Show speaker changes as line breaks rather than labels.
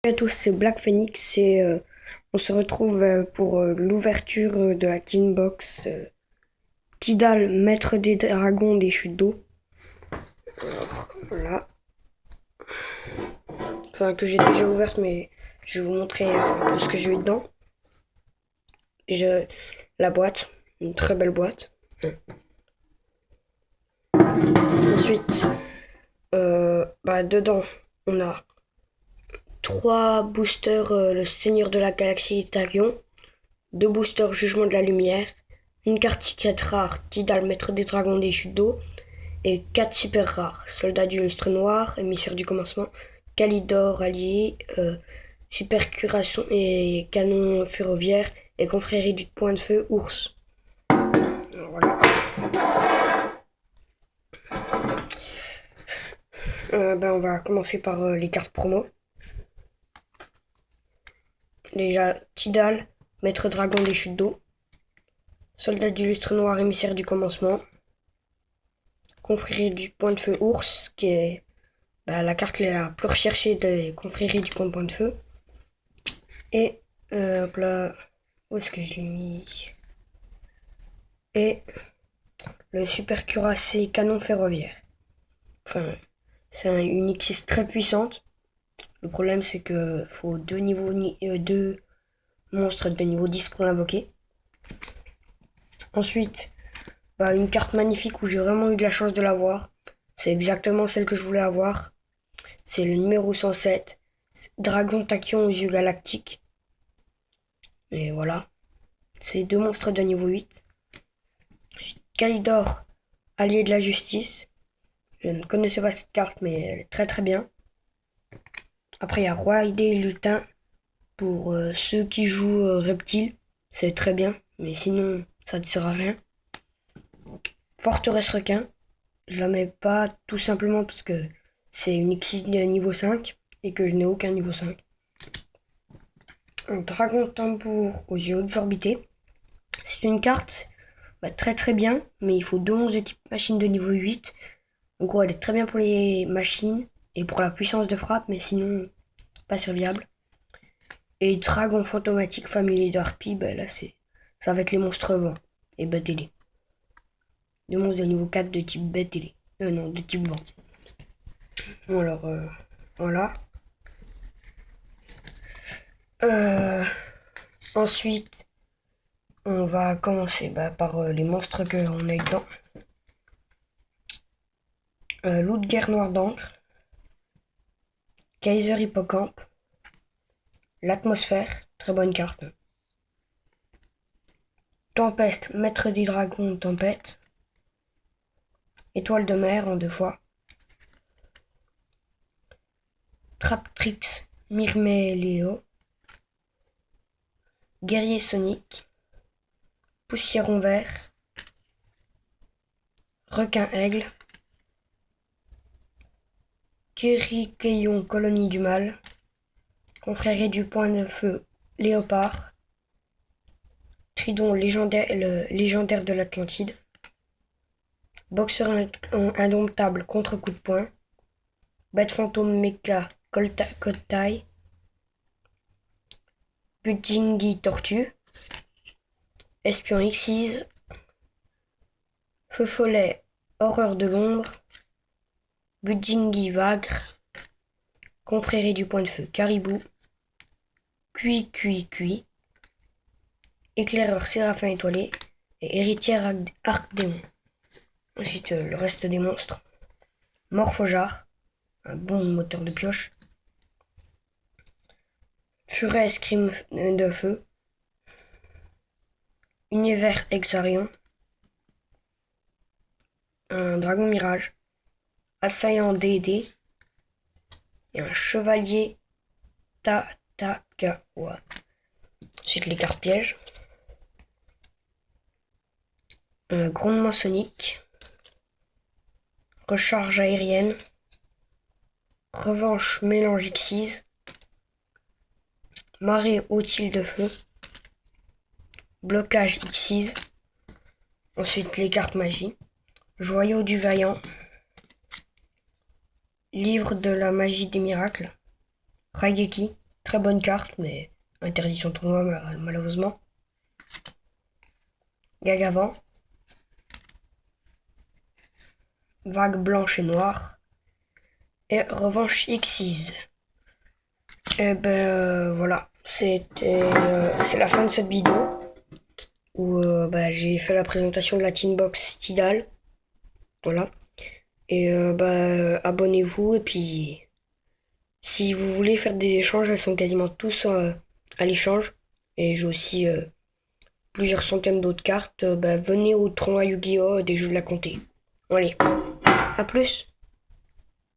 Salut à tous, c'est Black Phoenix et on se retrouve pour l'ouverture de la Teambox Tidal, maître des dragons des chutes d'eau. Alors, voilà. Enfin, que j'ai déjà ouverte, mais je vais vous montrer ce que j'ai eu dedans. La boîte, une très belle boîte. Ensuite, dedans, on a 3 boosters le Seigneur de la Galaxie Talion, 2 boosters Jugement de la Lumière, une carte secrète rare Tidal, maître des dragons des chutes d'eau, et 4 super rares Soldat du lustre noir, Émissaire du commencement, Calidor allié, Super cuirassé et canon ferroviaire, et confrérie du point de feu ours. Voilà. On va commencer par les cartes promo. Déjà, Tidal, maître dragon des chutes d'eau, Soldat du lustre noir, émissaire du commencement, confrérie du point de feu ours, qui est la carte la plus recherchée des confréries du point de feu. Et là, où est-ce que je l'ai mis? Et le super cuirassé canon ferroviaire. Enfin, c'est une X6 très puissante. Le problème, c'est que faut deux monstres de niveau 10 pour l'invoquer. Ensuite, une carte magnifique où j'ai vraiment eu de la chance de l'avoir. C'est exactement celle que je voulais avoir. C'est le numéro 107. Dragon tachyon aux yeux galactiques. Et voilà. C'est 2 monstres de niveau 8. Calidor, allié de la justice. Je ne connaissais pas cette carte, mais elle est très très bien. Après, il y a Roi Idée Lutin. Pour ceux qui jouent Reptile, c'est très bien. Mais sinon, ça ne sert à rien. Forteresse Requin. Je la mets pas tout simplement parce que c'est une X6 de niveau 5 et que je n'ai aucun niveau 5. Un Dragon Tambour aux yeux exorbités. C'est une carte très très bien, mais il faut 2 monstres de type machine de niveau 8. En gros, elle est très bien pour les machines et pour la puissance de frappe, mais sinon, pas serviable. Et Dragon Fantomatique familier de Harpie, là ça va être les monstres vent et bête ailée. 2 monstres de niveau 4 de type bête ailée. Non, de type vent. Bon, alors, voilà. Ensuite, on va commencer par les monstres qu'on a eu dedans. Loup de guerre noir d'encre, Kaiser Hippocampe, l'atmosphère, très bonne carte. Tempeste, maître des dragons, tempête. Étoile de mer en 2 fois. Traptrix, Myrméléo. Guerrier sonique. Poussiéron vert. Requin aigle. Kérikeyon, colonie du mal. Confrérie du point de feu, léopard. Tridon, le légendaire de l'Atlantide. Boxeur indomptable, contre coup de poing. Bête fantôme méca, Kotai. Bujingi tortue. Espion Xyz. Feu follet, horreur de l'ombre. Bujingi vagre. Confrérie du point de feu, caribou. Cuit. Éclaireur séraphin étoilé. Et héritière arc-démon. Ensuite, le reste des monstres. Morphojar, un bon moteur de pioche. Furet escrime de feu. Univers Exarion. Un dragon mirage. Assaillant D&D. Et un chevalier Tatakawa. Ensuite, les cartes pièges. Un grondement sonique. Recharge aérienne. Revanche mélange Xyz. Marée haute-île de feu. Blocage Xyz. Ensuite les cartes magie. Joyau du vaillant. Livre de la magie des miracles. Raigeki. très bonne carte, mais interdit son tournoi malheureusement. Gagavant. Vague blanche et noire. Et revanche Xyz. Et voilà, c'est la fin de cette vidéo où j'ai fait la présentation de la Tinbox Tidal. Voilà. Et abonnez-vous, et puis si vous voulez faire des échanges, elles sont quasiment tous à l'échange. Et j'ai aussi plusieurs centaines d'autres cartes. Venez au tournoi Yu-Gi-Oh! Des jeux de la comté. Allez, à plus!